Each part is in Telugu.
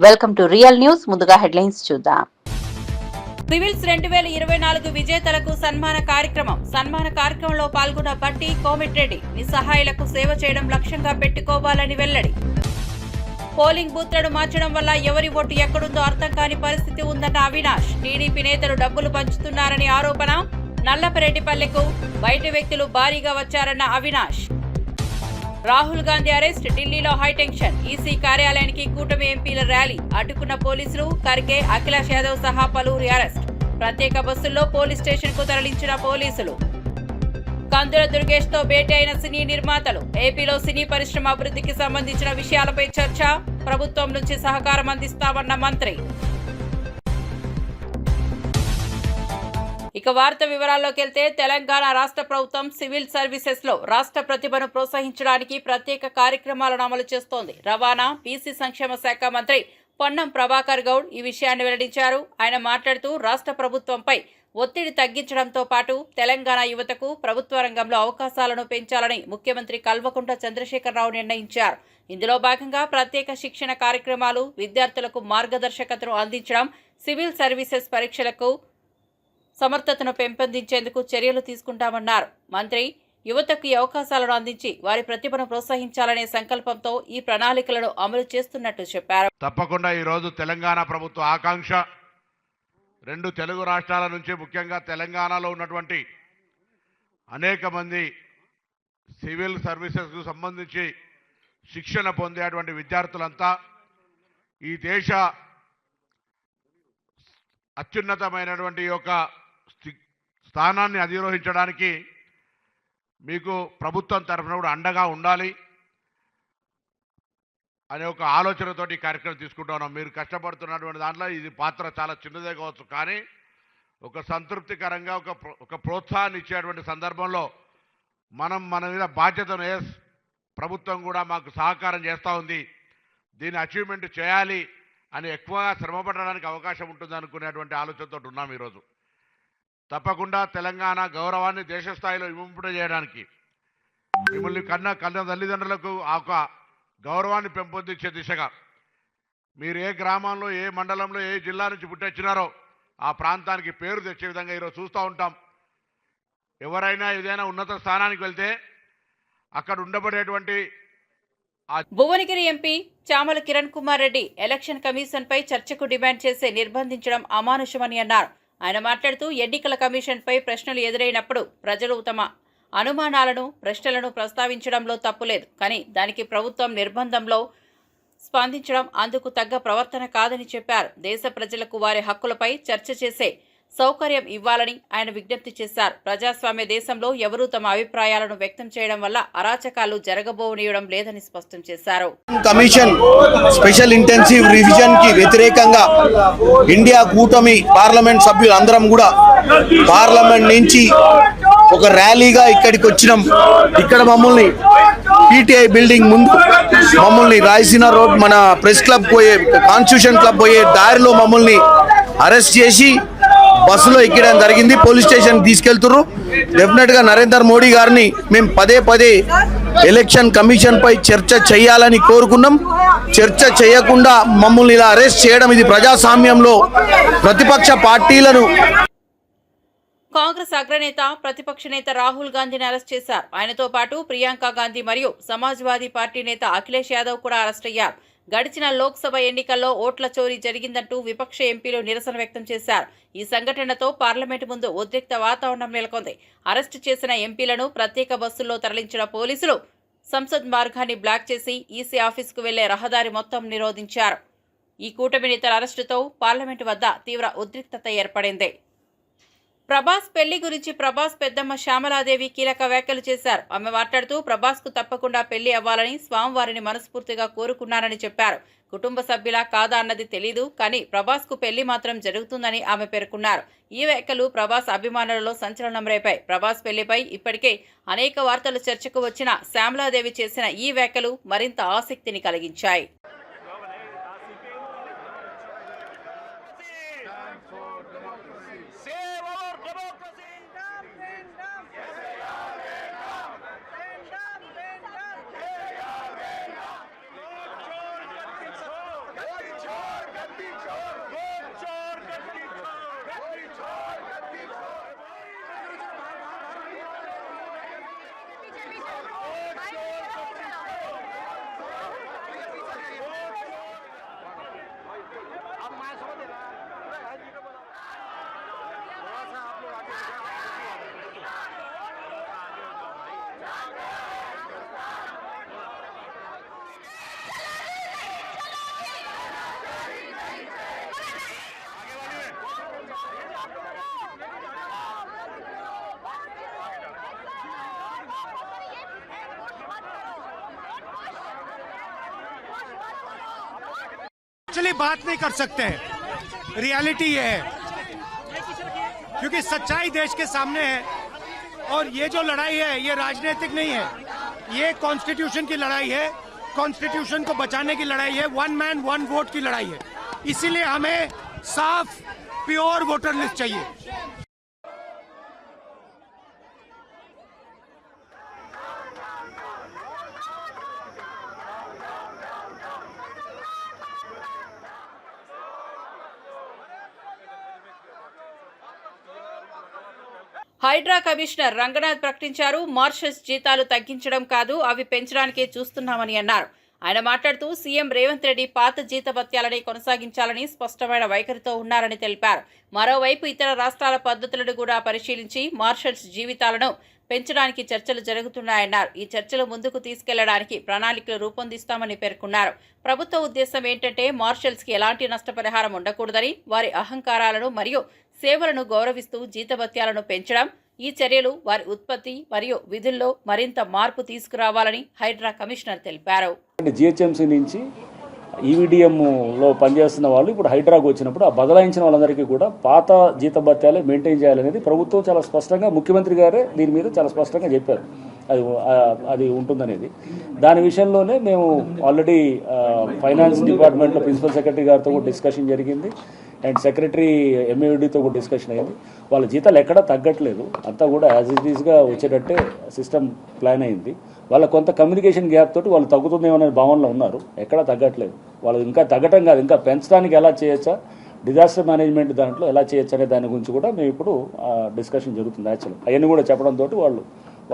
Welcome to real news. ముందుగా హెడ్లైన్స్ చూద్దాం. సివిల్స్ 2024 విజేతలకు సన్మాన కార్యక్రమంలో పాల్గొన్న బట్టి కోమిటిరెడ్డి నిస్సహాయులకు సేవ చేయడం లక్ష్యంగా పెట్టుకోవాలని వెల్లడి. పోలింగ్ బూత్లను మార్చడం వల్ల ఎవరి ఓటు ఎక్కడుందో అర్థం కాని పరిస్థితి ఉందన్న అవినాష్. టీడీపీ నేతలు డబ్బులు పంచుతున్నారని ఆరోపణ. నల్లపరెడ్డిపల్లెకు బయటి వ్యక్తులు భారీగా వచ్చారన్న అవినాష్. రాహుల్ గాంధీ అరెస్ట్, ఢిల్లీలో హైటెన్షన్. ఈసీ కార్యాలయానికి కూటమి ఎంపీల ర్యాలీ, అడ్డుకున్న పోలీసులు. ఖర్గే, అఖిలేష్ యాదవ్ సహా పలువురి అరెస్ట్. ప్రత్యేక బస్సుల్లో పోలీస్ స్టేషన్ కు తరలించిన పోలీసులు. కందుల దుర్గేష్ తో భేటీ అయిన సినీ నిర్మాతలు. ఏపీలో సినీ పరిశ్రమ అభివృద్ధికి సంబంధించిన విషయాలపై చర్చ. ప్రభుత్వం నుంచి సహకారం అందిస్తామన్న మంత్రి. ఇక వార్త వివరాల్లోకి వెళ్తే, తెలంగాణ రాష్ట్ర ప్రభుత్వం సివిల్ సర్వీసెస్ లో రాష్ట్ర ప్రతిభను ప్రోత్సహించడానికి ప్రత్యేక కార్యక్రమాలను అమలు చేస్తోంది. రవాణా, బీసీ సంక్షేమ శాఖ మంత్రి పొన్నం ప్రభాకర్ గౌడ్ ఈ విషయాన్ని వెల్లడించారు. ఆయన మాట్లాడుతూ రాష్ట్ర ప్రభుత్వంపై ఒత్తిడి తగ్గించడంతో పాటు తెలంగాణ యువతకు ప్రభుత్వ రంగంలో అవకాశాలను పెంచాలని ముఖ్యమంత్రి కల్వకుంట్ల చంద్రశేఖరరావు నిర్ణయించారు. ఇందులో భాగంగా ప్రత్యేక శిక్షణ కార్యక్రమాలు, విద్యార్థులకు మార్గదర్శకతను అందించడం, సివిల్ సర్వీసెస్ పరీక్షలకు సమర్థతను పెంపొందించేందుకు చర్యలు తీసుకుంటామన్నారు. మంత్రి యువతకు ఈ అవకాశాలను అందించి వారి ప్రతిభను ప్రోత్సహించాలనే సంకల్పంతో ఈ ప్రణాళికలను అమలు చేస్తున్నట్టు చెప్పారు. తప్పకుండా ఈరోజు తెలంగాణ ప్రభుత్వ ఆకాంక్ష, రెండు తెలుగు రాష్ట్రాల నుంచి, ముఖ్యంగా తెలంగాణలో ఉన్నటువంటి అనేక మంది సివిల్ సర్వీసెస్కు సంబంధించి శిక్షణ పొందేటువంటి విద్యార్థులంతా ఈ దేశ అత్యున్నతమైనటువంటి యొక్క స్థానాన్ని అధిరోహించడానికి మీకు ప్రభుత్వం తరఫున కూడా అండగా ఉండాలి అనే ఒక ఆలోచనతోటి ఈ కార్యక్రమం తీసుకుంటా ఉన్నాం. మీరు కష్టపడుతున్నటువంటి దాంట్లో ఇది పాత్ర చాలా చిన్నదే కావచ్చు, కానీ ఒక సంతృప్తికరంగా ఒక ప్రోత్సాహాన్ని ఇచ్చేటువంటి సందర్భంలో మన మీద బాధ్యతను ప్రభుత్వం కూడా మాకు సహకారం చేస్తూ ఉంది, దీన్ని అచీవ్మెంట్ చేయాలి అని ఎక్కువగా శ్రమపడడానికి అవకాశం ఉంటుంది అనుకునేటువంటి ఆలోచనతో ఉన్నాం. ఈరోజు తప్పకుండా తెలంగాణ గౌరవాన్ని దేశ స్థాయిలో ఇంపజేయడానికి, మిమ్మల్ని కన్న తల్లిదండ్రులకు ఒక గౌరవాన్ని పెంపొందించే దిశగా మీరు ఏ గ్రామంలో, ఏ మండలంలో, ఏ జిల్లా నుంచి పుట్టొచ్చినారో ఆ ప్రాంతానికి పేరు తెచ్చే విధంగా ఈరోజు చూస్తూ ఉంటాం. ఎవరైనా ఏదైనా ఉన్నత స్థానానికి వెళ్తే అక్కడ ఉండబడేటువంటి Bhuvanagiri MP Chamala Kiran Kumar Reddy election commission పై చర్చకు డిమాండ్ చేసి నిర్బంధించడం అమానుషమని అన్నారు. ఆయన మాట్లాడుతూ ఎన్నికల కమిషన్ పై ప్రశ్నలు ఎదురైనప్పుడు ప్రజలు తమ అనుమానాలను, ప్రశ్నలను ప్రస్తావించడంలో తప్పులేదు, కానీ దానికి ప్రభుత్వం నిర్బంధంలో స్పందించడం అందుకు తగ్గ ప్రవర్తన కాదని చెప్పారు. దేశ ప్రజలకు వారి హక్కులపై చర్చ చేసే సౌకర్యం ఇవ్వాలని ఆయన విజ్ఞప్తి చేశారు. ప్రజాస్వామ్య దేశంలో ఎవరూ తమ అభిప్రాయాలను వ్యక్తం చేయడం వల్ల అరాచకాలు జరగబోనియడం లేదని స్పష్టం చేశారు. కమిషన్ స్పెషల్ ఇంటెన్సివ్ రివిజన్ కి వ్యతిరేకంగా ఇండియా కూటమి పార్లమెంట్ సభ్యులు అందరం కూడా పార్లమెంట్ నుంచి ఒక ర్యాలీగా ఇక్కడికి వచ్చినాం. ఇక్కడ మమ్మల్ని పీటీఐ బిల్డింగ్ ముందు మమ్మల్ని రాయసీన రోడ్, మన ప్రెస్ క్లబ్ పోయే, కాన్స్టిట్యూషన్ క్లబ్ పోయే దారిలో మమ్మల్ని అరెస్ట్ చేసి బస్సులో ఎక్కడం జరిగింది. పోలీస్ స్టేషన్ తీసుకెళ్తున్నారు. డెఫినెట్ గా నరేంద్ర మోడీ గారిని మేము పదే ఎలక్షన్ కమిషన్ పై చర్చ చేయాలని కోరుకున్నాం. చర్చ చేయకుండా మమ్మల్ని ఇలా అరెస్ట్ చేయడం ఇది ప్రజాస్వామ్యంలో ప్రతిపక్ష పార్టీలను. కాంగ్రెస్ అగ్రనేత, ప్రతిపక్ష నేత రాహుల్ గాంధీని అరెస్ట్ చేశారు. ఆయనతో పాటు ప్రియాంక గాంధీ మరియు సమాజ్వాదీ పార్టీ నేత అఖిలేష్ యాదవ్ కూడా అరెస్ట్ అయ్యారు. గడిచిన లోక్సభ ఎన్నికల్లో ఓట్ల చోరీ జరిగిందంటూ విపక్ష ఎంపీలు నిరసన వ్యక్తం చేశారు. ఈ సంఘటనతో పార్లమెంటు ముందు ఉద్రిక్త వాతావరణం నెలకొంది. అరెస్టు చేసిన ఎంపీలను ప్రత్యేక బస్సుల్లో తరలించిన పోలీసులు సంసద్ మార్గాన్ని బ్లాక్ చేసి ఈసీ ఆఫీసుకు వెళ్లే రహదారి మొత్తం నిరోధించారు. ఈ కూటమి నేతల అరెస్టుతో పార్లమెంటు వద్ద తీవ్ర ఉద్రిక్తత ఏర్పడింది. ప్రభాస్ పెళ్లి గురించి ప్రభాస్ పెద్దమ్మ శ్యామలాదేవి కీలక వ్యాఖ్యలు చేశారు. ఆమె మాట్లాడుతూ ప్రభాస్ కు తప్పకుండా పెళ్లి అవ్వాలని స్వామివారిని మనస్ఫూర్తిగా కోరుకున్నారని చెప్పారు. కుటుంబ సభ్యులా కాదా అన్నది తెలీదు, కానీ ప్రభాస్ కు పెళ్లి మాత్రం జరుగుతుందని ఆమె పేర్కొన్నారు. ఈ వ్యాఖ్యలు ప్రభాస్ అభిమానులలో సంచలనం రేపాయి. ప్రభాస్ పెళ్లిపై ఇప్పటికే అనేక వార్తలు చర్చకు వచ్చిన శ్యామలాదేవి చేసిన ఈ వ్యాఖ్యలు మరింత ఆసక్తిని కలిగించాయి. एक्चुअली बात नहीं कर सकते हैं, रियलिटी ये है क्योंकि सच्चाई देश के सामने है और ये जो लड़ाई है ये राजनीतिक नहीं है, ये कॉन्स्टिट्यूशन की लड़ाई है, कॉन्स्टिट्यूशन को बचाने की लड़ाई है, वन मैन वन वोट की लड़ाई है। इसीलिए हमें साफ प्योर वोटर लिस्ट चाहिए। హైడ్రా కమిషనర్ రంగనాథ్ ప్రకటించారు. మార్షల్స్ జీతాలు తగ్గించడం కాదు, అవి పెంచడానికే చూస్తున్నామని అన్నారు. ఆయన మాట్లాడుతూ సీఎం రేవంత్ రెడ్డి పాత జీతభత్యాలని కొనసాగించాలని స్పష్టమైన వైఖరితో ఉన్నారని తెలిపారు. మరోవైపు ఇతర రాష్ట్రాల పద్ధతులను కూడా పరిశీలించి మార్షల్స్ జీవితాలను పెంచడానికి చర్చలు జరుగుతున్నాయన్నారు. ఈ చర్చలు ముందుకు తీసుకెళ్లడానికి ప్రణాళికలు రూపొందిస్తామని పేర్కొన్నారు. ప్రభుత్వ ఉద్దేశం ఏంటంటే మార్షల్స్కి ఎలాంటి నష్టపరిహారం ఉండకూడదని, వారి అహంకారాలను మరియు సేవలను గౌరవిస్తూ జీతభత్యాలను పెంచడం, ఈ చర్యలు వారి ఉత్పత్తి మరియు విధుల్లో మరింత మార్పు తీసుకురావాలని హైడ్రా కమిషనర్ తెలిపారు. జిహెచ్ఎంసీ నుంచి ఈవీడీఎంలో పనిచేస్తున్న వాళ్ళు ఇప్పుడు హైడ్రాకు వచ్చినప్పుడు ఆ బదలాయించిన వాళ్ళందరికీ కూడా పాత జీతభత్యాలే మెయింటైన్ చేయాలనేది ప్రభుత్వం చాలా స్పష్టంగా, ముఖ్యమంత్రి గారే దీని మీద చాలా స్పష్టంగా చెప్పారు. అది ఉంటుందనేది. దాని విషయంలోనే మేము ఆల్రెడీ ఫైనాన్స్ డిపార్ట్మెంట్లో ప్రిన్సిపల్ సెక్రటరీ గారితో కూడా డిస్కషన్ జరిగింది అండ్ సెక్రటరీ ఎంఏడితో కూడా డిస్కషన్ అయింది. వాళ్ళ జీతాలు ఎక్కడా తగ్గట్లేదు, అంతా కూడా యాజ్ ఇట్ ఈస్గా వచ్చేటట్టే సిస్టమ్ ప్లాన్ అయింది. వాళ్ళ కొంత కమ్యూనికేషన్ గ్యాప్ తోటి వాళ్ళు తగ్గుతుందేమనే భావనలో ఉన్నారు, ఎక్కడా తగ్గట్లేదు. వాళ్ళు ఇంకా తగ్గటం కాదు, ఇంకా పెంచడానికి ఎలా చేయొచ్చా, డిజాస్టర్ మేనేజ్మెంట్ దాంట్లో ఎలా చేయొచ్చు అనే దాని గురించి కూడా మేము ఇప్పుడు డిస్కషన్ జరుగుతుంది. యాక్చువల్లీ అవన్నీ కూడా చెప్పడంతో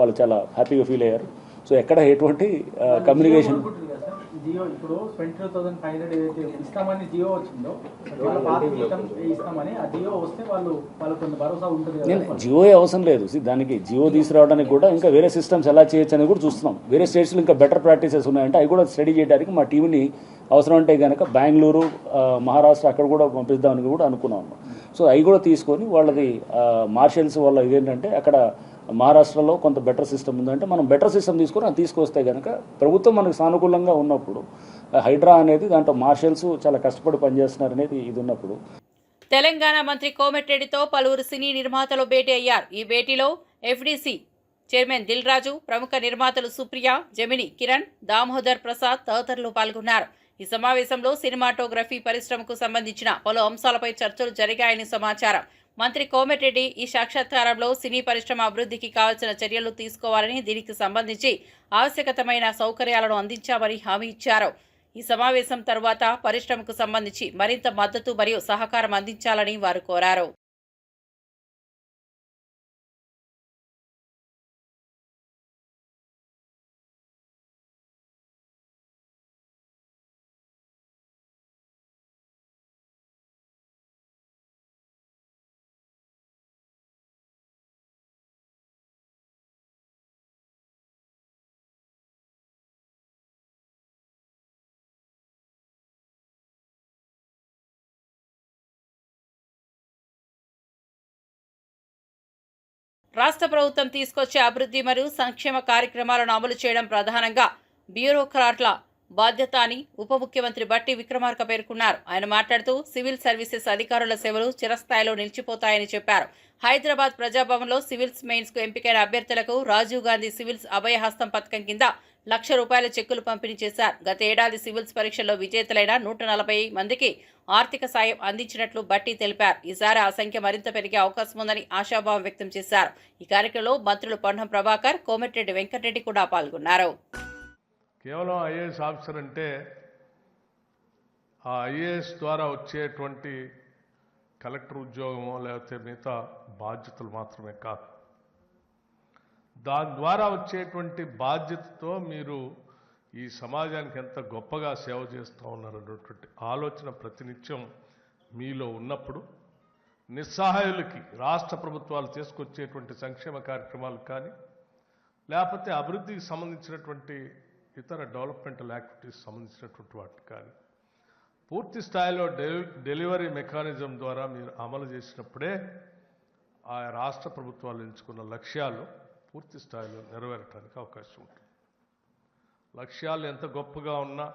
వాళ్ళు చాలా హ్యాపీగా ఫీల్ అయ్యారు. సో ఎక్కడ ఎటువంటి కమ్యూనికేషన్ జియో ఇప్పుడు 22,500 ఏదైతే ఇస్తామని జియో వచ్చిందో వాళ్ళ పాత జీతం ఇస్తామని ఆ జియో వస్తే వాళ్ళకు కొంత భరోసా ఉంటుంది కదా. జియో అవసరం లేదు, దానికి జియో తీసుకురావడానికి కూడా ఇంకా వేరే సిస్టమ్స్ ఎలా చేయొచ్చు అనేది కూడా చూస్తున్నాం. వేరే స్టేట్స్లో ఇంకా బెటర్ ప్రాక్టీసెస్ ఉన్నాయంటే అవి కూడా స్టడీ చేయడానికి మా టీంని అవసరం అంటే కనుక బెంగళూరు, మహారాష్ట్ర అక్కడ కూడా పంపిద్దామని కూడా అనుకున్నాం. సో అవి కూడా తీసుకొని వాళ్ళది మార్షల్స్ వల్ల ఇదేంటంటే అక్కడ మహారాష్ట్రలో కొంత బెటర్ సిస్టమ్ ఉందంటే మనం బెటర్ సిస్టమ్ తీసుకొని అది తీసుకొస్తే కనుక ప్రభుత్వం మనకు సానుకూలంగా ఉన్నప్పుడు హైడ్రా అనేది దాంట్లో మార్షల్స్ చాలా కష్టపడి పనిచేస్తున్నారు అనేది ఇది ఉన్నప్పుడు. తెలంగాణ మంత్రి కోమటిరెడ్డితో పలువురు సినీ నిర్మాతలు భేటీ అయ్యారు. ఈ భేటీలో ఎఫ్డీసీ చైర్మన్ దిల్ రాజు, ప్రముఖ నిర్మాతలు సుప్రియ, జమిని కిరణ్, దామోదర్ ప్రసాద్ తదితరులు పాల్గొన్నారు. ఈ సమావేశంలో సినిమాటోగ్రఫీ పరిశ్రమకు సంబంధించిన పలు అంశాలపై చర్చలు జరిగాయని సమాచారం. మంత్రి కోమటిరెడ్డి ఈ సాక్షాత్కారంలో సినీ పరిశ్రమ అభివృద్ధికి కావాల్సిన చర్యలు తీసుకోవాలని, దీనికి సంబంధించి ఆవశ్యకతమైన సౌకర్యాలను అందించామని హామీ ఇచ్చారు. ఈ సమావేశం తర్వాత పరిశ్రమకు సంబంధించి మరింత మద్దతు మరియు సహకారం అందించాలని వారు కోరారు. రాష్ట్ర ప్రభుత్వం తీసుకొచ్చే అభివృద్ధి మరియు సంక్షేమ కార్యక్రమాలను అమలు చేయడం ప్రధానంగా బ్యూరోక్రాట్ల బాధ్యత అని ఉప ముఖ్యమంత్రి బట్టి విక్రమార్క పేర్కొన్నారు. ఆయన మాట్లాడుతూ సివిల్ సర్వీసెస్ అధికారుల సేవలు చిరస్థాయిలో నిలిచిపోతాయని చెప్పారు. హైదరాబాద్ ప్రజాభవన్లో సివిల్స్ మెయిన్స్కు ఎంపికైన అభ్యర్థులకు రాజీవ్ గాంధీ సివిల్స్ అభయహస్తం పథకం కింద ₹1,00,000 చెక్కులు పంపిణీ చేశారు. గత ఏడాది సివిల్స్ పరీక్షల్లో విజేతలైన 140 మందికి ఆర్థిక సాయం అందించినట్లు బట్టి తెలిపారు. ఈసారి ఆ సంఖ్య మరింత పెరిగే అవకాశం ఉందని ఆశాభావం వ్యక్తం చేశారు. ఈ కార్యక్రమంలో మంత్రులు పొన్నం ప్రభాకర్, కోమటిరెడ్డి వెంకటరెడ్డి కూడా పాల్గొన్నారు. కేవలం ఐఏఎస్ ఆఫీసర్ అంటే ఆ ఐఏఎస్ ద్వారా వచ్చేటువంటి కలెక్టర్ ఉద్యోగమో లేకపోతే మిగతా బాధ్యతలు మాత్రమే కాదు, దాని ద్వారా వచ్చేటువంటి బాధ్యతతో మీరు ఈ సమాజానికి ఎంత గొప్పగా సేవ చేస్తూ ఉన్నారనేటువంటి ఆలోచన ప్రతినిత్యం మీలో ఉన్నప్పుడు నిస్సహాయులకి రాష్ట్ర ప్రభుత్వాలు తీసుకొచ్చేటువంటి సంక్షేమ కార్యక్రమాలు కానీ లేకపోతే అభివృద్ధికి సంబంధించినటువంటి ఇతర డెవలప్మెంటల్ యాక్టివిటీస్ సంబంధించినటువంటి వాటి కానీ పూర్తి స్థాయిలో డెలివరీ మెకానిజం ద్వారా మీరు అమలు చేసినప్పుడే ఆ రాష్ట్ర ప్రభుత్వాలు ఎంచుకున్న లక్ష్యాలు పూర్తి స్థాయిలో నెరవేరటానికి అవకాశం ఉంటుంది. లక్ష్యాలు ఎంత గొప్పగా ఉన్నా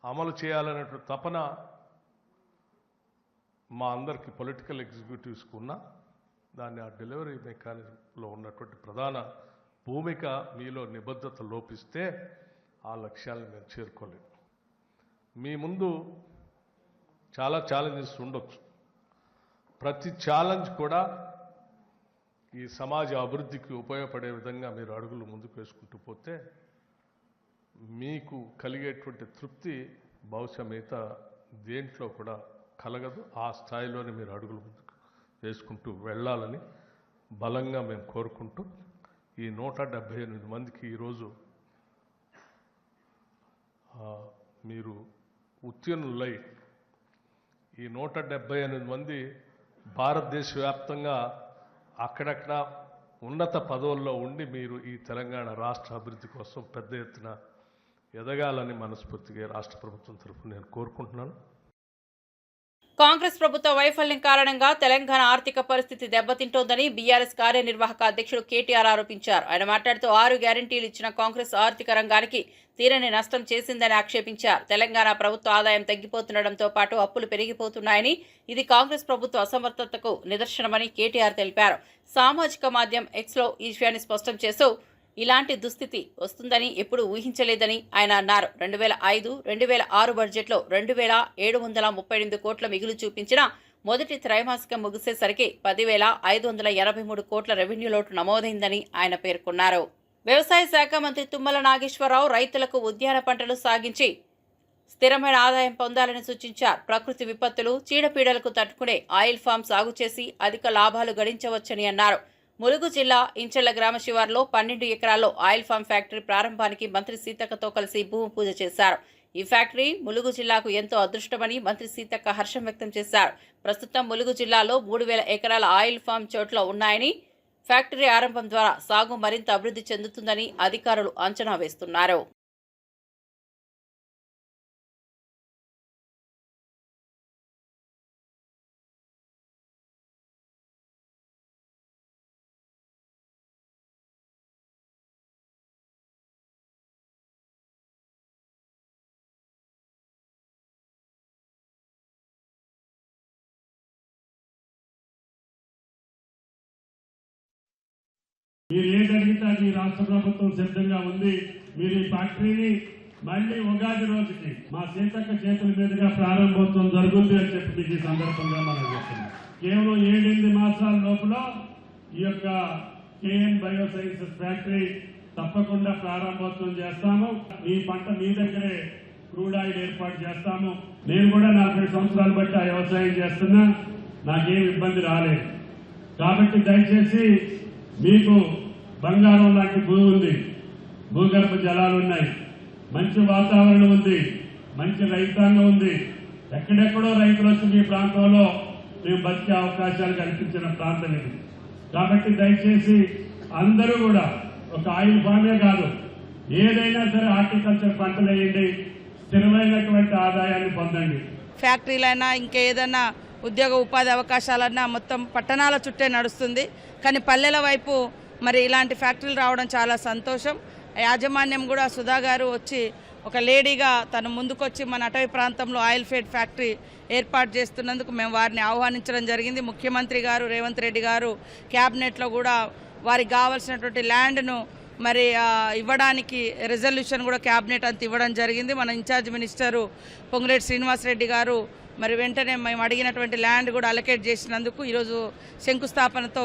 అమలు చేయాలనేటువంటి తపన మా అందరికీ పొలిటికల్ ఎగ్జిక్యూటివ్స్కి ఉన్నా దాన్ని ఆ డెలివరీ మెకానిజంలో ఉన్నటువంటి ప్రధాన భూమిక మీలో నిబద్ధత లోపిస్తే ఆ లక్ష్యాలను మేము చేరుకోలేము. మీ ముందు చాలా ఛాలెంజెస్ ఉండొచ్చు. ప్రతి ఛాలెంజ్ కూడా ఈ సమాజ అభివృద్ధికి ఉపయోగపడే విధంగా మీరు అడుగులు ముందుకు వేసుకుంటూ పోతే మీకు కలిగేటువంటి తృప్తి బహుశా మిగతా దేంట్లో కూడా కలగదు. ఆ స్థాయిలోనే మీరు అడుగులు ముందుకు వేసుకుంటూ వెళ్ళాలని బలంగా మేము కోరుకుంటూ ఈ 178 మందికి ఈరోజు మీరు ఉత్తీర్ణులై ఈ 178 మంది భారతదేశ వ్యాప్తంగా అక్కడక్కడ ఉన్నత పదవుల్లో ఉండి మీరు ఈ తెలంగాణ రాష్ట్ర అభివృద్ధి కోసం పెద్ద ఎత్తున ఎదగాలని మనస్ఫూర్తిగా రాష్ట్ర ప్రభుత్వం తరఫున నేను కోరుకుంటున్నాను. కాంగ్రెస్ ప్రభుత్వ వైఫల్యం కారణంగా తెలంగాణ ఆర్థిక పరిస్థితి దెబ్బతింటోందని బీఆర్ఎస్ కార్యనిర్వాహక అధ్యక్షుడు కేటీఆర్ ఆరోపించారు. ఆయన మాట్లాడుతూ 6 గ్యారంటీలు ఇచ్చిన కాంగ్రెస్ ఆర్థిక రంగానికి తీరని నష్టం చేసిందని ఆక్షేపించారు. తెలంగాణ ప్రభుత్వ ఆదాయం తగ్గిపోతుండటంతో పాటు అప్పులు పెరిగిపోతున్నాయని, ఇది కాంగ్రెస్ ప్రభుత్వ అసమర్థతకు నిదర్శనమని కేటీఆర్ తెలిపారు. సామాజిక మాధ్యమం ఎక్స్లో ఈ విషయాన్ని స్పష్టం చేస్తూ ఇలాంటి దుస్థితి వస్తుందని ఎప్పుడూ ఊహించలేదని ఆయన అన్నారు. 2005-2006 బడ్జెట్లో 2,738 కోట్ల మిగులు చూపించిన మొదటి త్రైమాసికం ముగిసేసరికి 10,583 కోట్ల రెవెన్యూ లోటు నమోదైందని ఆయన పేర్కొన్నారు. వ్యవసాయ శాఖ మంత్రి తుమ్మల నాగేశ్వరరావు రైతులకు ఉద్యాన పంటలు సాగించి స్థిరమైన ఆదాయం పొందాలని సూచించారు. ప్రకృతి విపత్తులు, చీడపీడలకు తట్టుకునే ఆయిల్ ఫామ్ సాగు చేసి అధిక లాభాలు గడించవచ్చని అన్నారు. ములుగు జిల్లా ఇంచెళ్ల గ్రామ శివార్లో 12 ఎకరాల్లో ఆయిల్ ఫామ్ ఫ్యాక్టరీ ప్రారంభానికి మంత్రి సీతక్కతో కలిసి భూమి పూజ చేశారు. ఈ ఫ్యాక్టరీ ములుగు జిల్లాకు ఎంతో అదృష్టమని మంత్రి సీతక్క హర్షం వ్యక్తం చేశారు. ప్రస్తుతం ములుగు జిల్లాలో 3,000 ఎకరాల ఆయిల్ ఫామ్ చోట్ల ఉన్నాయని, ఫ్యాక్టరీ ఆరంభం ద్వారా సాగు మరింత అభివృద్ధి చెందుతుందని అధికారులు అంచనా వేస్తున్నారు. మీరు ఏదడిగితే అది రాష్ట్ర ప్రభుత్వం సిద్ధంగా ఉంది. మీరు ఈ ఫ్యాక్టరీని మళ్ళీ ఉగాది రోజుకి మా సీతక్క చేతుల మీదుగా ప్రారంభోత్సవం జరుగుతుంది అని చెప్పి మీకు ఈ సందర్భంగా మనం చెప్తున్నాం. కేవలం 7-8 మాసాల లోపల ఈ యొక్క కేఎన్ బయోసైన్సెస్ ఫ్యాక్టరీ తప్పకుండా ప్రారంభోత్సవం చేస్తాము. ఈ పంట మీ దగ్గరే క్రూడ్ ఆయిల్ ఏర్పాటు చేస్తాము. నేను కూడా 40 సంవత్సరాలు బట్టి ఆ వ్యవసాయం చేస్తున్నా, నాకేం ఇబ్బంది రాలేదు. కాబట్టి దయచేసి మీకు బంగారం లాంటి భూమి ఉంది, భూగర్భ జలాలు ఉన్నాయి, మంచి వాతావరణం ఉంది, మంచి రైతాంగం ఉంది. ఎక్కడెక్కడో రైతులు వచ్చి మీ ప్రాంతంలో మేము బతికే అవకాశాలు కల్పించిన ప్రాంతం ఇది. కాబట్టి దయచేసి అందరూ కూడా ఒక ఆయిల్ ఫామే కాదు, ఏదైనా సరే హార్టికల్చర్ పంటలు వేయండి, స్థిరమైనటువంటి ఆదాయాన్ని పొందండి. ఫ్యాక్టరీలైనా ఇంకేదైనా ఉద్యోగ ఉపాధి అవకాశాలన్నా మొత్తం పట్టణాల చుట్టే నడుస్తుంది. కానీ పల్లెల వైపు మరి ఇలాంటి ఫ్యాక్టరీలు రావడం చాలా సంతోషం. యాజమాన్యం కూడా సుధా గారు వచ్చి ఒక లేడీగా తను ముందుకొచ్చి మన అటవీ ప్రాంతంలో ఆయిల్ ఫీడ్ ఫ్యాక్టరీ ఏర్పాటు చేస్తున్నందుకు మేము వారిని ఆహ్వానించడం జరిగింది. ముఖ్యమంత్రి గారు రేవంత్ రెడ్డి గారు క్యాబినెట్లో కూడా వారికి కావాల్సినటువంటి ల్యాండ్ను మరి ఇవ్వడానికి రెజల్యూషన్ కూడా క్యాబినెట్ అంత ఇవ్వడం జరిగింది. మన ఇన్ఛార్జ్ మినిస్టరు పొంగులేటి శ్రీనివాసరెడ్డి గారు మరి వెంటనే మేము అడిగినటువంటి ల్యాండ్ కూడా అలొకేట్ చేసినందుకు ఈరోజు శంకుస్థాపనతో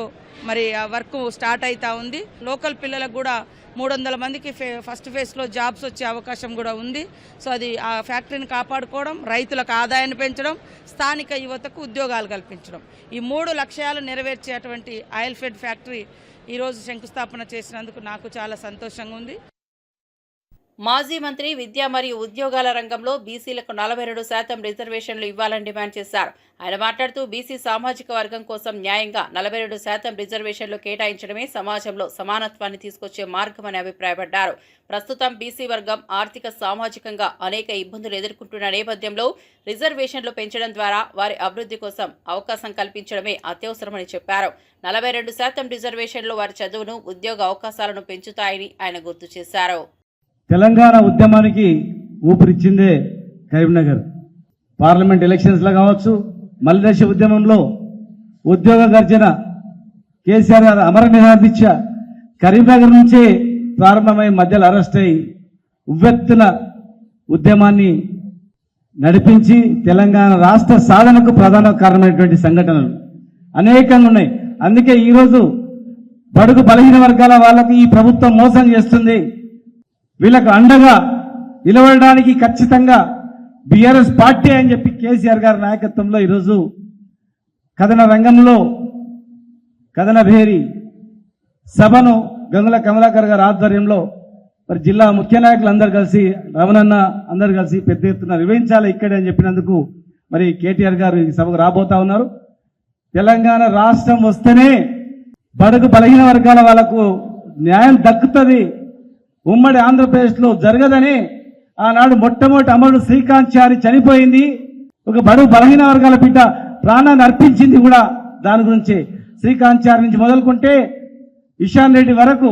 మరి ఆ వర్క్ స్టార్ట్ అవుతా ఉంది. లోకల్ పిల్లలకు కూడా 300 మందికి ఫస్ట్ ఫేజ్లో జాబ్స్ వచ్చే అవకాశం కూడా ఉంది. సో అది ఆ ఫ్యాక్టరీని కాపాడుకోవడం, రైతులకు ఆదాయాన్ని పెంచడం, స్థానిక యువతకు ఉద్యోగాలు కల్పించడం, ఈ 3 లక్ష్యాలు నెరవేర్చేటువంటి ఆయిల్ ఫెడ్ ఫ్యాక్టరీ ఈరోజు శంకుస్థాపన చేసినందుకు నాకు చాలా సంతోషంగా ఉంది. మాజీ మంత్రి విద్య మరియు ఉద్యోగాల రంగంలో బీసీలకు 42% రిజర్వేషన్లు ఇవ్వాలని డిమాండ్ చేశారు. ఆయన మాట్లాడుతూ బీసీ సామాజిక వర్గం కోసం న్యాయంగా 42% రిజర్వేషన్లు కేటాయించడమే సమాజంలో సమానత్వాన్ని తీసుకొచ్చే మార్గమని అభిప్రాయపడ్డారు. ప్రస్తుతం బీసీ వర్గం ఆర్థిక సామాజికంగా అనేక ఇబ్బందులు ఎదుర్కొంటున్న నేపథ్యంలో రిజర్వేషన్లు పెంచడం ద్వారా వారి అభివృద్ధి కోసం అవకాశం కల్పించడమే అత్యవసరమని చెప్పారు. 42% రిజర్వేషన్లు వారి చదువును, ఉద్యోగ అవకాశాలను పెంచుతాయని ఆయన గుర్తు చేశారు. తెలంగాణ ఉద్యమానికి ఊపిరిచ్చిందే కరీంనగర్. పార్లమెంట్ ఎలక్షన్స్లో కావచ్చు, మలిదశ ఉద్యమంలో ఉద్యోగ గర్జన, కేసీఆర్ గారు అమర నిరాదీక్ష కరీంనగర్ నుంచే ప్రారంభమై మధ్యలో అరెస్ట్ అయి ఉవ్వెత్తున ఉద్యమాన్ని నడిపించి తెలంగాణ రాష్ట్ర సాధనకు ప్రధాన కారణమైనటువంటి సంఘటనలు అనేకంగా ఉన్నాయి. అందుకే ఈరోజు బడుగు బలహీన వర్గాల వాళ్ళకి ఈ ప్రభుత్వం మోసం చేస్తుంది. వీళ్ళకు అండగా నిలబడడానికి ఖచ్చితంగా బీఆర్ఎస్ పార్టీ అని చెప్పి కేసీఆర్ గారి నాయకత్వంలో ఈరోజు కథన రంగంలో కథన భేరి సభను గంగుల కమలాకర్ గారి ఆధ్వర్యంలో మరి జిల్లా ముఖ్య నాయకులు అందరు కలిసి, రమణన్న అందరు కలిసి పెద్ద ఎత్తున నిర్వహించాలి ఇక్కడే అని చెప్పినందుకు మరి కేటీఆర్ గారు ఈ సభకు రాబోతా ఉన్నారు. తెలంగాణ రాష్ట్రం వస్తేనే బడుగు బలహీన వర్గాల వాళ్లకు న్యాయం దక్కుతుంది, ఉమ్మడి ఆంధ్రప్రదేశ్లో జరగదని ఆనాడు మొట్టమొదటి అమరుడు శ్రీకాంత్ చారి చనిపోయింది. ఒక బడుగు బలహీన వర్గాల బిడ్డ ప్రాణాన్ని అర్పించింది కూడా దాని గురించి. శ్రీకాంత్ చారి నుంచి మొదలుకుంటే ఇషాన్ రెడ్డి వరకు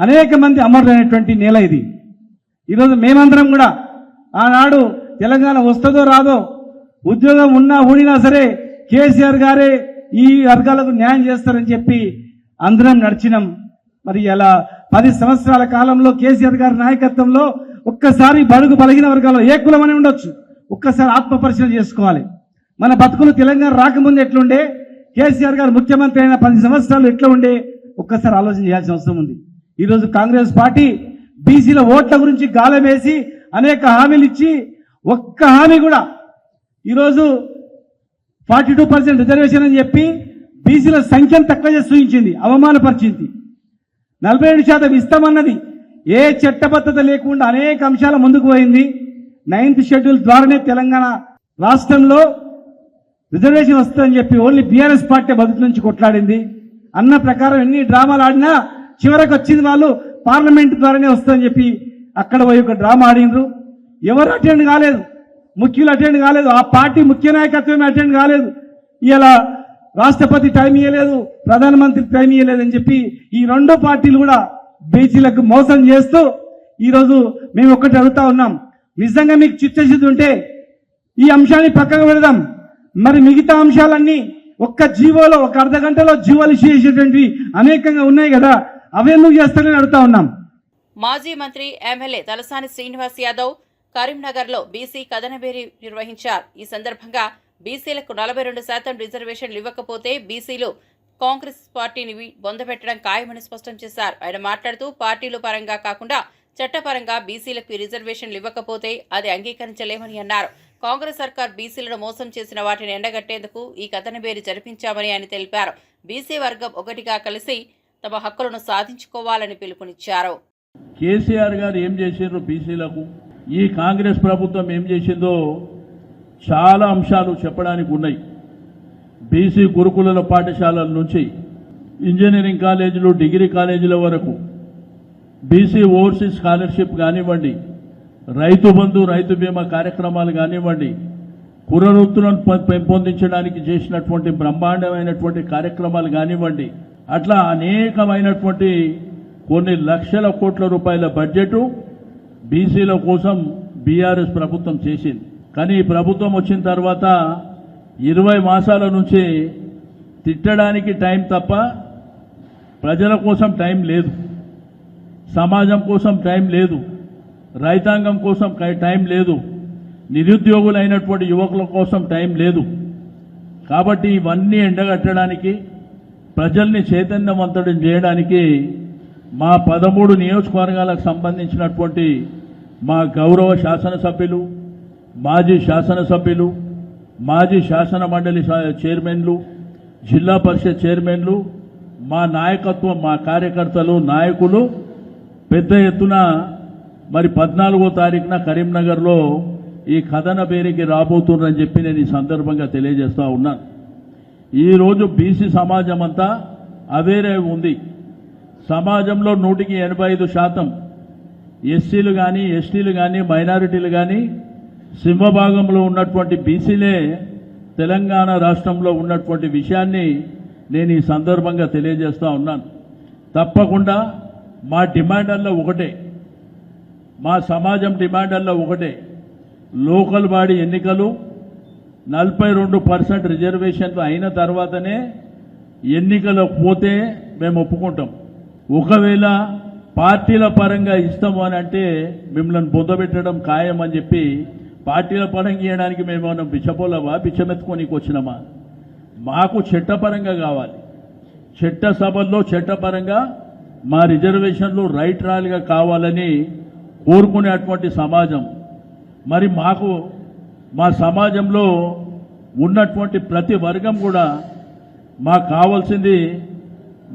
అనేక మంది అమరులైనటువంటి నేల ఇది. ఈరోజు మేమందరం కూడా ఆనాడు తెలంగాణ వస్తుందో రాదో, ఉద్యోగం ఉన్నా ఊడినా సరే కేసీఆర్ గారే ఈ వర్గాలకు న్యాయం చేస్తారని చెప్పి అందరం నడిచినాం. మరి అలా 10 సంవత్సరాల కాలంలో కేసీఆర్ గారి నాయకత్వంలో ఒక్కసారి బడుగు బలహీన వర్గాల్లో ఏ కులమని ఉండొచ్చు, ఒక్కసారి ఆత్మ పరిశీలన చేసుకోవాలి. మన బతుకులు తెలంగాణ రాకముందు ఎట్లుండే, కేసీఆర్ గారు ముఖ్యమంత్రి అయిన 10 సంవత్సరాలు ఎట్లా ఉండే ఒక్కసారి ఆలోచన చేయాల్సిన అవసరం ఉంది. ఈరోజు కాంగ్రెస్ పార్టీ బీసీల ఓట్ల గురించి గాలం వేసి అనేక హామీలు ఇచ్చి ఒక్క హామీ కూడా ఈరోజు 42% రిజర్వేషన్ అని చెప్పి బీసీల సంఖ్యను తక్కువ చేసి చూపించింది, అవమానపరిచింది. 47% ఇస్తామన్నది ఏ చట్టబద్ధత లేకుండా అనేక అంశాల ముందుకు పోయింది. 9th షెడ్యూల్ ద్వారానే తెలంగాణ రాష్ట్రంలో రిజర్వేషన్ వస్తుందని చెప్పి ఓన్లీ బీఆర్ఎస్ పార్టీ బదులు నుంచి కొట్లాడింది. అన్న ప్రకారం ఎన్ని డ్రామాలు ఆడినా చివరకు వచ్చింది వాళ్ళు పార్లమెంట్ ద్వారానే వస్తుందని చెప్పి అక్కడ పోయి ఒక డ్రామా ఆడినరు. ఎవరు అటెండ్ కాలేదు, ముఖ్యులు అటెండ్ కాలేదు, ఆ పార్టీ ముఖ్య నాయకత్వమే అటెండ్ కాలేదు. ఇలా రాష్ట్రపతి టైం ఇవ్వలేదు, ప్రధానమంత్రి టైం ఇవ్వలేదని చెప్పి ఈ 2 పార్టీలు కూడా బీసీలకు మోసం చేస్తూ ఈరోజు మేము ఒక్కటి అడుగుతా ఉన్నాం, నిజంగా మీకు చిత్తశుద్ధి ఉంటే ఈ అంశాన్ని పక్కకు పెడదాం. మరి మిగతా అంశాలన్నీ ఒక్క జీవోలో ఒక అర్ధగంటలో జీవోలు చేసేటువంటి అనేకంగా ఉన్నాయి కదా, అవెందుకు చేస్తారని అడుగుతా ఉన్నాం. మాజీ మంత్రి ఎమ్మెల్యే తలసాని శ్రీనివాస్ యాదవ్ కరీంనగర్లో బీసీ కథనబేరి నిర్వహించారు. ఈ సందర్భంగా బీసీలకు 42% రిజర్వేషన్లు ఇవ్వకపోతే బీసీలు కాంగ్రెస్ పార్టీని బొందపెట్టడం ఖాయమని స్పష్టం చేశారు. ఆయన మాట్లాడుతూ పార్టీల పరంగా కాకుండా చట్టపరంగా బీసీలకు రిజర్వేషన్లు ఇవ్వకపోతే అది అంగీకరించలేమని అన్నారు. కాంగ్రెస్ సర్కార్ బీసీలను మోసం చేసిన వాటిని ఎండగట్టేందుకు ఈ కథనబేరి జరిపించామని ఆయన తెలిపారు. బీసీ వర్గం ఒకటిగా కలిసి తమ హక్కులను సాధించుకోవాలని పిలుపునిచ్చారు. కేసీఆర్ గారు ఏం చేశారు బీసీలకు, ఈ కాంగ్రెస్ ప్రభుత్వం ఏం చేసిందో చాలా అంశాలు చెప్పడానికి ఉన్నాయి. బీసీ గురుకుల పాఠశాలల నుంచి ఇంజనీరింగ్ కాలేజీలు, డిగ్రీ కాలేజీల వరకు బీసీ ఓవర్సీస్ స్కాలర్షిప్ కానివ్వండి, రైతు బంధు, రైతు బీమా కార్యక్రమాలు కానివ్వండి, కురవృత్తులను పెంపొందించడానికి చేసినటువంటి బ్రహ్మాండమైనటువంటి కార్యక్రమాలు కానివ్వండి, అట్లా అనేకమైనటువంటి కొన్ని లక్షల కోట్ల రూపాయల బడ్జెట్ బీసీల కోసం బీఆర్ఎస్ ప్రభుత్వం చేసింది. కానీ ఈ ప్రభుత్వం వచ్చిన తర్వాత 20 మాసాల నుంచి తిట్టడానికి టైం తప్ప ప్రజల కోసం టైం లేదు, సమాజం కోసం టైం లేదు, రైతాంగం కోసం టైం లేదు. నిరుద్యోగులైనటువంటి యువకుల కోసం టైం లేదు. కాబట్టి ఇవన్నీ ఎండగట్టడానికి, ప్రజల్ని చైతన్యవంతుడం చేయడానికి మా 13 నియోజకవర్గాలకు సంబంధించినటువంటి మా గౌరవ శాసనసభ్యులు, మాజీ శాసనసభ్యులు, మాజీ శాసన మండలి చైర్మన్లు, జిల్లా పరిషత్ చైర్మన్లు, మా నాయకత్వం, మా కార్యకర్తలు, నాయకులు పెద్ద ఎత్తున మరి 14వ తారీఖున కరీంనగర్లో ఈ కథన పేరుకి రాబోతున్నారని చెప్పి నేను ఈ సందర్భంగా తెలియజేస్తా ఉన్నాను. ఈరోజు బీసీ సమాజం అంతా అవేరే ఉంది. సమాజంలో 185% ఎస్సీలు కానీ, ఎస్టీలు కానీ, మైనారిటీలు కానీ, సింహభాగంలో ఉన్నటువంటి బీసీలే తెలంగాణ రాష్ట్రంలో ఉన్నటువంటి విషయాన్ని నేను ఈ సందర్భంగా తెలియజేస్తా ఉన్నాను. తప్పకుండా మా డిమాండల్లో ఒకటే, మా సమాజం డిమాండల్లో ఒకటే, లోకల్ బాడీ ఎన్నికలు 42% రిజర్వేషన్లు అయిన తర్వాతనే ఎన్నికలకు పోతే మేము ఒప్పుకుంటాం. ఒకవేళ పార్టీల పరంగా ఇస్తాము అని అంటే మిమ్మల్ని బొందబెట్టడం ఖాయం అని చెప్పి, పార్టీల పరంగా ఇవ్వడానికి మేమేమన్నా బిచ్చపోలవా, బిచ్చమెత్తుకోనికి వచ్చినామా? మాకు చట్టపరంగా కావాలి. చట్టసభల్లో చట్టపరంగా మా రిజర్వేషన్లు రైట్ రాలుగా కావాలని కోరుకునేటువంటి సమాజం. మరి మాకు మా సమాజంలో ఉన్నటువంటి ప్రతి వర్గం కూడా మాకు కావాల్సింది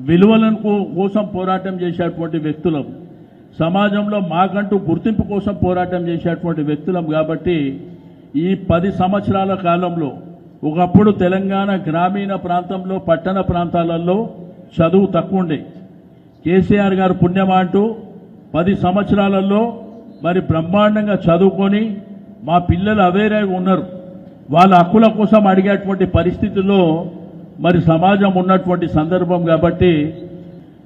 విలువలను కోసం పోరాటం చేసేటువంటి వ్యక్తులం, సమాజంలో మాకంటూ గుర్తింపు కోసం పోరాటం చేసేటువంటి వ్యక్తులం. కాబట్టి ఈ 10 సంవత్సరాల కాలంలో ఒకప్పుడు తెలంగాణ గ్రామీణ ప్రాంతంలో, పట్టణ ప్రాంతాలలో చదువు తక్కువ ఉండే. కేసీఆర్ గారు పుణ్యమా అంటూ 10 సంవత్సరాలలో మరి బ్రహ్మాండంగా చదువుకొని మా పిల్లలు అవేరే ఉన్నారు. వాళ్ళ హక్కుల కోసం అడిగేటువంటి పరిస్థితుల్లో మరి సమాజం ఉన్నటువంటి సందర్భం. కాబట్టి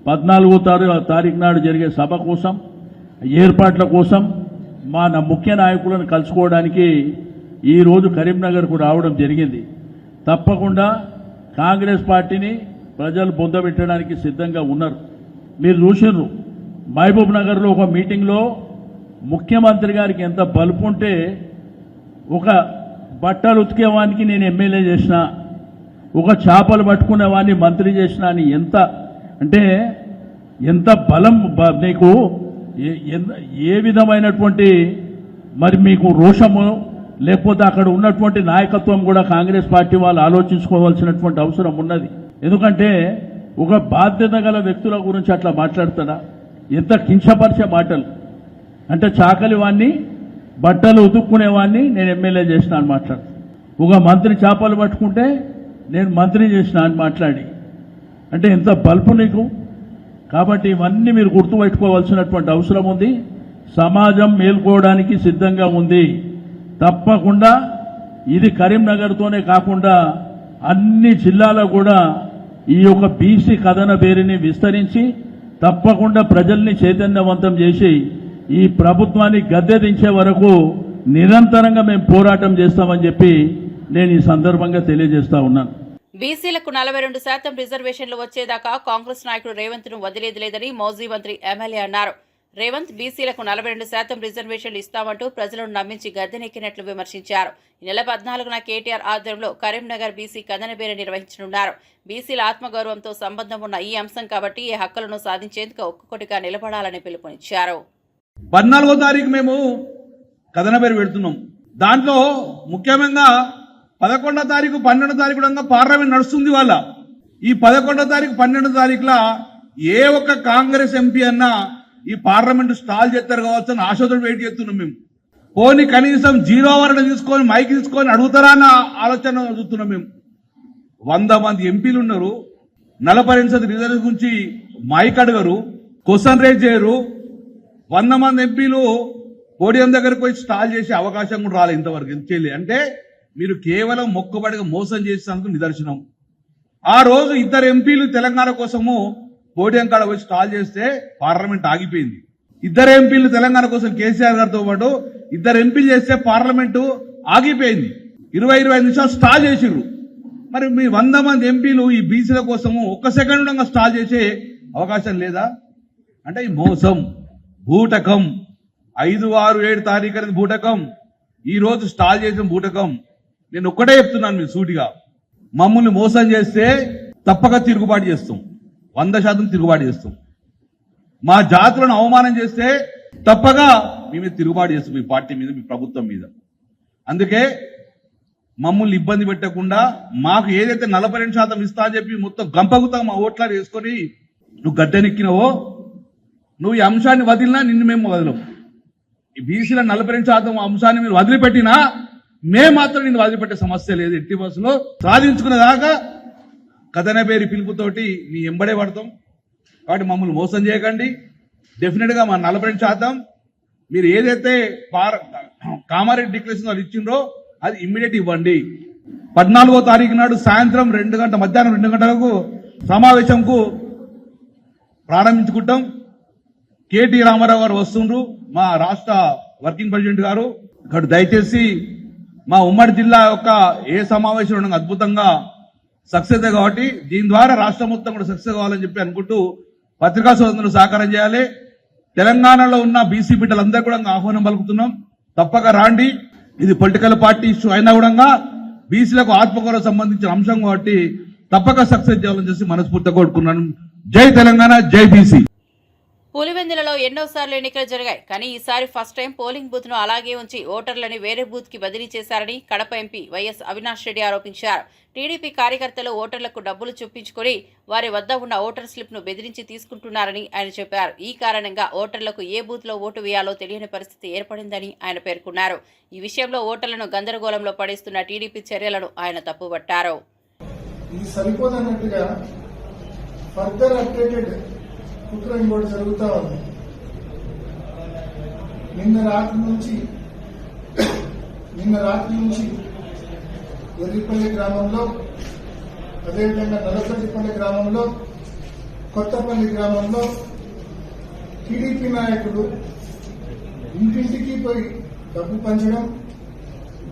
14వ తారీఖు నాడు జరిగే సభ కోసం, ఏర్పాట్ల కోసం మా ముఖ్య నాయకులను కలుసుకోవడానికి ఈరోజు కరీంనగర్కు రావడం జరిగింది. తప్పకుండా కాంగ్రెస్ పార్టీని ప్రజలు బొందబెట్టడానికి సిద్ధంగా ఉన్నారు. మీరు చూసిర్రు, మహబూబ్ నగర్లో ఒక మీటింగ్లో ముఖ్యమంత్రి గారికి ఎంత బలుపు ఉంటే, ఒక బట్టలు ఉతికేవానికి నేను ఎమ్మెల్యే చేసిన, ఒక చేపలు పట్టుకునేవాడిని మంత్రి చేసిన అని ఎంత బలం నీకు, ఏ విధమైనటువంటి మరి మీకు రోషము, లేకపోతే అక్కడ ఉన్నటువంటి నాయకత్వం కూడా కాంగ్రెస్ పార్టీ వాళ్ళు ఆలోచించుకోవాల్సినటువంటి అవసరం ఉన్నది. ఎందుకంటే ఒక బాధ్యత గల వ్యక్తుల గురించి అట్లా మాట్లాడతాడా? ఎంత కించపరిచే మాటలు. అంటే చాకలి వాడిని, బట్టలు ఉతుక్కునేవాడిని నేను ఎమ్మెల్యే చేసిన అని మాట్లాడు. ఒక మంత్రి చేపలు పట్టుకుంటే నేను మంత్రి చేసిన అని మాట్లాడి, అంటే ఎంత బల్పు నీకు. కాబట్టి ఇవన్నీ మీరు గుర్తుపెట్టుకోవాల్సినటువంటి అవసరం ఉంది. సమాజం మేల్కోవడానికి సిద్ధంగా ఉంది. తప్పకుండా ఇది కరీంనగర్తోనే కాకుండా అన్ని జిల్లాలో కూడా ఈ యొక్క బీసీ కథన పేరుని విస్తరించి తప్పకుండా ప్రజల్ని చైతన్యవంతం చేసి ఈ ప్రభుత్వాన్ని గద్దె దించే వరకు నిరంతరంగా మేము పోరాటం చేస్తామని చెప్పి నేను ఈ సందర్భంగా తెలియజేస్తా ఉన్నాను. బీసీలకు 42% రిజర్వేషన్లు వచ్చేదాకా కాంగ్రెస్ నాయకుడు రేవంత్ ను వదిలేది లేదని మౌజీ మంత్రి ఎమ్మెల్యే అన్నారు. రేవంత్ బీసీలకు 42% రిజర్వేషన్లు ఇస్తామంటూ ప్రజలను నమ్మించి గద్దెనెక్కినట్లు విమర్శించారు. ఈ నెల 14న కేటీఆర్ ఆధ్వర్యంలో కరీంనగర్ బీసీ కథన పేరు నిర్వహించనున్నారు. బీసీల ఆత్మగౌరవంతో సంబంధం ఉన్న ఈ అంశం కాబట్టి ఈ హక్కులను సాధించేందుకు ఒక్కొక్కటిగా నిలబడాలని పిలుపునిచ్చారు. 14వ తారీఖు మేము కథన పేరు పెడుతున్నాం. దాంట్లో ముఖ్యంగా 11వ తారీఖు 12వ తారీఖు పార్లమెంట్ నడుస్తుంది. వాళ్ళ ఈ 11వ తారీఖు 12వ తారీఖుల ఏ ఒక్క కాంగ్రెస్ ఎంపీ అన్నా ఈ పార్లమెంట్ స్టాల్ చేస్తారు కావచ్చు అని ఆశతో వెయిట్ చేస్తున్నాం మేము. పోనీ కనీసం 0 అవర్ తీసుకొని మైక్ తీసుకొని అడుగుతారా అన్న ఆలోచన చూస్తున్నాం మేము. 100 మంది ఎంపీలు ఉన్నారు. 40% రిజర్వ్ గురించి మైక్ అడగరు, క్వశ్చన్ రేజ్ చేయరు. 100 మంది ఎంపీలు పోడియం దగ్గరకు పోయి స్టాల్ చేసే అవకాశం కూడా రాలేదు ఇంతవరకు. అంటే మీరు కేవలం మొక్కుబడిగా మోసం చేసేందుకు నిదర్శనం. ఆ రోజు 2 ఎంపీలు తెలంగాణ కోసము పోడియం కాడ పోయి స్టాల్ చేస్తే పార్లమెంట్ ఆగిపోయింది. 2 ఎంపీలు తెలంగాణ కోసం కేసీఆర్ గారితో పాటు 2 ఎంపీలు చేస్తే పార్లమెంటు ఆగిపోయింది. 20-25 నిమిషాలు స్టాల్ చేసిర్రు. మరి మీ 100 మంది ఎంపీలు ఈ బీసీల కోసము 1 సెకండ్ స్టాల్ చేసే అవకాశం లేదా? అంటే ఈ మోసం, బూటకం. 5, 6, 7 తారీఖు అనేది బూటకం. ఈ రోజు స్టాల్ చేసిన బూటకం నేను ఒక్కటే చెప్తున్నాను మీరు సూటిగా, మమ్మల్ని మోసం చేస్తే తప్పక తిరుగుబాటు చేస్తాం, 100% తిరుగుబాటు చేస్తాం. మా జాతులను అవమానం చేస్తే తప్పగా మీ మీద తిరుగుబాటు చేస్తాం, మీ పార్టీ మీద, మీ ప్రభుత్వం మీద. అందుకే మమ్మల్ని ఇబ్బంది పెట్టకుండా మాకు ఏదైతే 42% ఇస్తా అని చెప్పి మొత్తం గంపగుతా మా ఓట్లా వేసుకొని నువ్వు గడ్డెనెక్కినవో, నువ్వు ఈ అంశాన్ని వదిలినా నిన్ను మేము వదలం. ఈ బీసీల 42% అంశాన్ని మీరు వదిలిపెట్టినా మేము మాత్రం నిన్ను వదిలిపెట్టే సమస్య లేదు. ఎట్టి బస్సులో సాధించుకునేదాకా కథన పేరు పిలుపుతోటి నీ ఎంబడే పడతాం. కాబట్టి మమ్మల్ని మోసం చేయకండి. డెఫినెట్ గా మా 42% మీరు ఏదైతే కామారెడ్డి డిక్లరేషన్ ఇచ్చిండ్రో అది ఇమ్మీడియట్ ఇవ్వండి. 14వ తారీఖు నాడు సాయంత్రం మధ్యాహ్నం 2 గంటలకు సమావేశంకు ప్రారంభించుకుంటాం. కేటీ రామారావు గారు వస్తుండ్రు, మా రాష్ట్ర వర్కింగ్ ప్రెసిడెంట్ గారు. ఇక్కడ దయచేసి మా ఉమ్మడి జిల్లా యొక్క ఏ సమావేశం అద్భుతంగా సక్సెస్ కాబట్టి దీని ద్వారా రాష్ట్రం మొత్తం కూడా సక్సెస్ కావాలని చెప్పి అనుకుంటూ పత్రికా సోదరులు సహకారం చేయాలి. తెలంగాణలో ఉన్న బీసీ బిడ్డలందరూ కూడా ఆహ్వానం పలుకుతున్నాం, తప్పక రాండి. ఇది పొలిటికల్ పార్టీ ఇష్యూ అయినా కూడా బీసీలకు ఆత్మగౌరవం సంబంధించిన అంశం కాబట్టి తప్పక సక్సెస్ చేయాలని చేసి మనస్ఫూర్తిగా కోరుకున్నాను. జై తెలంగాణ, జై బీసీ. పులివెందులలో ఎన్నోసార్లు ఎన్నికలు జరిగాయి, కానీ ఈసారి ఫస్ట్ టైం పోలింగ్ బూత్ ను అలాగే ఉంచి ఓటర్లని వేరే బూత్ కి బదిలీ చేశారని కడప ఎంపీ వైఎస్ అవినాష్ రెడ్డి ఆరోపించారు. టీడీపీ కార్యకర్తలు ఓటర్లకు డబ్బులు చూపించుకొని వారి వద్ద ఉన్న ఓటర్ స్లిప్ ను బెదిరించి తీసుకుంటున్నారని ఆయన చెప్పారు. ఈ కారణంగా ఓటర్లకు ఏ బూత్ లో ఓటు వేయాలో తెలియని పరిస్థితి ఏర్పడిందని ఆయన పేర్కొన్నారు. ఈ విషయంలో ఓటర్లను గందరగోళంలో పడేస్తున్న టీడీపీ చర్యలను ఆయన తప్పుపట్టారు. కుట్ర ఇంకోటి జరుగుతూ ఉంది. నిన్న రాత్రి నుంచి ఎర్రిపల్లి గ్రామంలో, అదేవిధంగా నలసటిపల్లి గ్రామంలో, కొత్తపల్లి గ్రామంలో టీడీపీ నాయకుడు ఇంటింటికి పోయి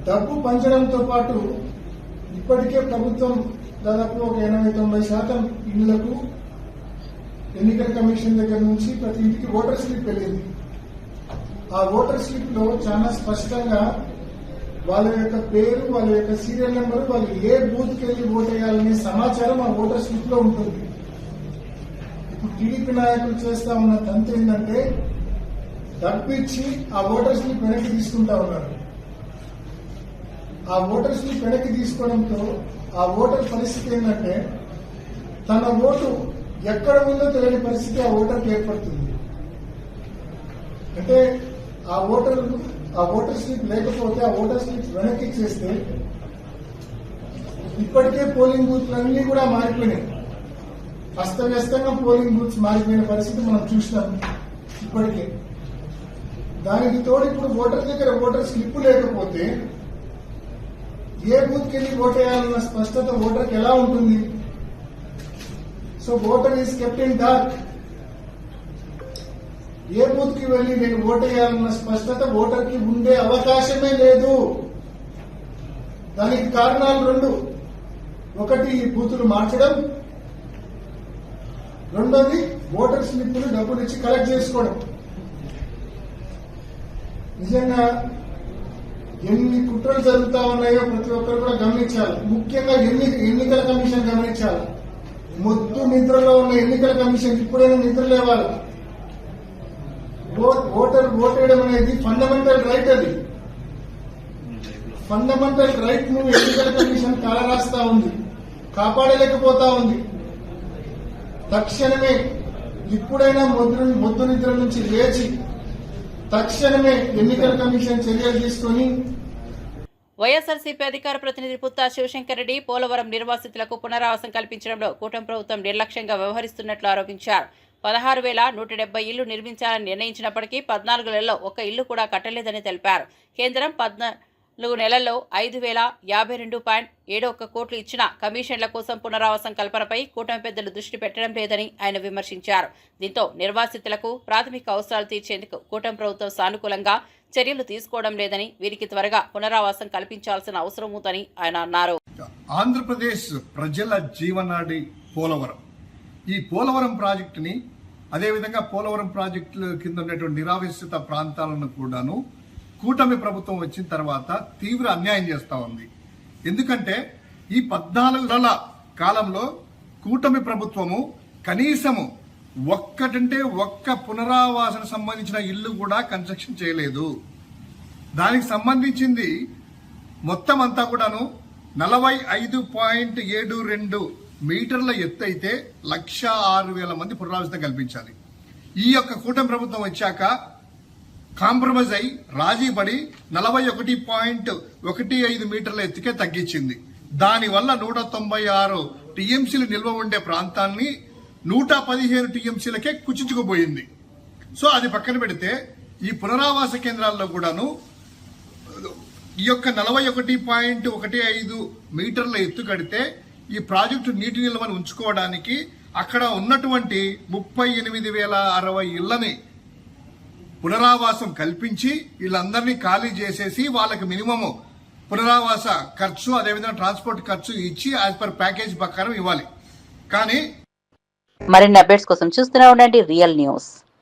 డబ్బు పంచడంతో పాటు ఇప్పటికే ప్రభుత్వం దాదాపు ఒక 80-90% ఇళ్లకు ఎన్నికల కమిషన్ దగ్గర నుంచి ప్రతి ఇంటికి ఓటర్ స్లిప్ వెళ్ళింది. ఆ ఓటర్ స్లిప్ లో చాలా స్పష్టంగా వాళ్ళ యొక్క పేరు, వాళ్ళ యొక్క సీరియల్ నెంబర్, వాళ్ళు ఏ బూత్ కి వెళ్లి ఓట్ వేయాలనే సమాచారం ఆ ఓటర్ స్లిప్ లో ఉంటుంది. ఇప్పుడు టీడీపీ నాయకులు చేస్తా ఉన్న తంతు ఏంటంటే డబ్బు ఇచ్చి ఆ ఓటర్ స్లిప్ వెనక్కి తీసుకుంటా ఉన్నారు. ఆ ఓటర్ స్లిప్ వెనక్కి తీసుకోవడంతో ఆ ఓటర్ పరిస్థితి ఏంటంటే తన ఓటు ఎక్కడ ఉందో తెలియని పరిస్థితి ఆ ఓటర్కి ఏర్పడుతుంది. అంటే ఆ ఓటర్ స్లిప్ లేకపోతే ఆ ఓటర్ స్లిప్ వెనక్కి ఇచ్చేస్తే ఇప్పటికే పోలింగ్ బూత్లన్నీ కూడా మారిపోయినాయి. అస్తవ్యస్తంగా పోలింగ్ బూత్స్ మారిపోయిన పరిస్థితి మనం చూసినాం ఇప్పటికే. దానికి తోడు ఇప్పుడు ఓటర్ దగ్గర ఓటర్ స్లిప్ లేకపోతే ఏ బూత్కి వెళ్ళి ఓట్ వేయాలన్న స్పష్టత ఓటర్కి ఎలా ఉంటుంది? So voter is kept in dark. A booth కి వెళ్లి నేను ఓటు వేయాలన్న స్పష్టత ఓటర్ కి ఉండే అవకాశమే లేదు. దానికి కారణాలు 2. ఒకటి ఈ బూతులు మార్చడం, రెండోది ఓటర్ స్లిప్పులు డబ్బులు ఇచ్చి కలెక్ట్ చేసుకోవడం. నిజంగా ఎన్ని కుట్రలు జరుగుతా ఉన్నాయో ప్రతి ఒక్కరు కూడా గమనించాలి. ముఖ్యంగా ఎన్నికల కమిషన్ గమనించాలి. మొద్దు నిద్రలో ఉన్న ఎన్నికల కమిషన్ ఇప్పుడైనా నిద్ర లేవాలి. ఓటేయడం అనేది ఫండమెంటల్ రైట్. అది ఫండమెంటల్ రైట్ ను ఎన్నికల కమిషన్ కాలరాస్తా ఉంది, కాపాడలేకపోతా ఉంది. తక్షణమే ఇప్పుడైనా మొద్దు నిద్ర నుంచి లేచి తక్షణమే ఎన్నికల కమిషన్ చర్యలు తీసుకొని. వైఎస్ఆర్సీపీ అధికార ప్రతినిధి పుత్తా శివశంకర్ రెడ్డి పోలవరం నిర్వాసితులకు పునరావాసం కల్పించడంలో కూటమి ప్రభుత్వం నిర్లక్ష్యంగా వ్యవహరిస్తున్నట్లు ఆరోపించారు. 16,170 ఇళ్లు నిర్మించాలని నిర్ణయించినప్పటికీ 14 నెలల్లో ఒక్క ఇల్లు కూడా కట్టలేదని తెలిపారు. కేంద్రం 14 నెలల్లో 5,052.71 కోట్లు ఇచ్చిన కమిషన్ల కోసం పునరావాసం కల్పనపై కూటమి పెద్దలు దృష్టి పెట్టడం లేదని ఆయన విమర్శించారు. దీంతో నిర్వాసితులకు ప్రాథమిక అవసరాలు తీర్చేందుకు కూటమి ప్రభుత్వం సానుకూలంగా చర్యలు తీసుకోవడం లేదని, వీరికి త్వరగా పునరావాసం కల్పించాల్సిన అవసరం ఉందని ఆయన అన్నారు. ఆంధ్రప్రదేశ్ ప్రజల జీవనాడి పోలవరం. ఈ పోలవరం ప్రాజెక్టుని, అదేవిధంగా పోలవరం ప్రాజెక్టు కింద ఉన్నటువంటి నిరావసిత ప్రాంతాలను కూడాను కూటమి ప్రభుత్వం వచ్చిన తర్వాత తీవ్ర అన్యాయం చేస్తా ఉంది. ఎందుకంటే ఈ 14 నెలల కాలంలో కూటమి ప్రభుత్వము కనీసము ఒక్క పునరావాసన సంబంధించిన ఇల్లు కూడా కన్స్ట్రక్షన్ చేయలేదు. దానికి సంబంధించింది మొత్తం అంతా కూడాను 45.72 మీటర్ల ఎత్తు అయితే 106,000 మంది పునరావాసన కల్పించాలి. ఈ యొక్క కూటమి ప్రభుత్వం వచ్చాక కాంప్రమైజ్ అయి రాజీ పడి 41.15 మీటర్ల ఎత్తుకే తగ్గించింది. దానివల్ల 196 టీఎంసీలు నిల్వ ఉండే ప్రాంతాన్ని 115 టీఎంసీలకే కుచించుకుపోయింది. సో అది పక్కన పెడితే ఈ పునరావాస కేంద్రాల్లో కూడాను ఈ యొక్క 41.15 మీటర్ల ఎత్తు కడితే ఈ ప్రాజెక్టు నీటి నిల్వను ఉంచుకోవడానికి అక్కడ ఉన్నటువంటి 38,060 ఇళ్లని పునరావాసం కల్పించి వీళ్ళందరినీ ఖాళీ చేసేసి వాళ్ళకి మినిమము పునరావాస ఖర్చు అదేవిధంగా ట్రాన్స్పోర్ట్ ఖర్చు ఇచ్చి యాజ్ పర్ ప్యాకేజ్ ప్రకారం ఇవ్వాలి. కానీ మరిన్ని అప్డేట్స్ కోసం చూస్తూనే ఉండండి రియల్ న్యూస్.